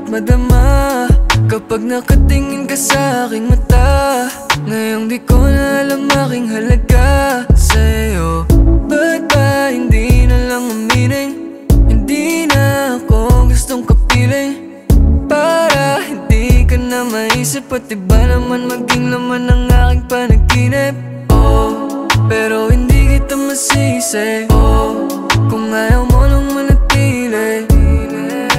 madama kapag nakatingin ka sa aking mata. Ngayong di ko na alam aking halaga sa'yo. Ba't ba hindi na lang aminin? Hindi na ako gustong kapiling para hindi ka na maisip. At iba naman maging laman ng aking panaginip. Oh, pero hindi kita masisi. Oh, kung ayaw mo nang manatili,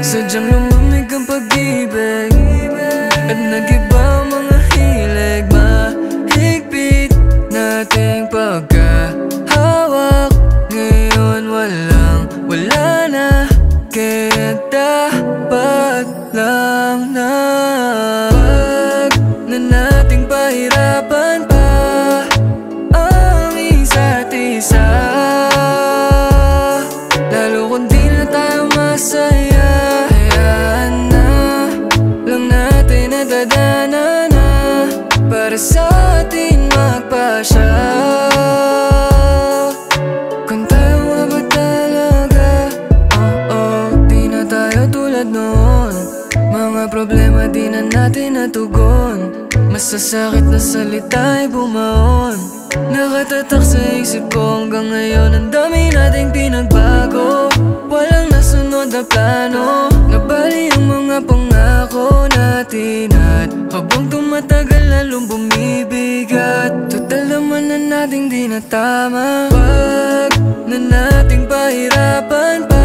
sadyang lumamig ang pag-ibig at nag-iba ang mga hilig. Mahigpit nating pagkahawak, ngayon wala na. Kaya dapat lang na wag na nating pahirapan pa ang isa't isa, lalo kung di na tayo masaya. Hayaan na lang natin na dadaanan na para sa atin magpasya. Kung tayo nga ba talaga? Di na tayo tulad noon. Mga problema di na natin natugon. Masasakit na salita ay bumaon. Nakatatak sa isip ko hanggang ngayon. Ang dami nating pinagbago, walang nasunod na plano. Nabali ang mga pangako natin at habang tumatagal lalong bumibigat. Total naman na nating di na tama. Wag na nating pahirapan pa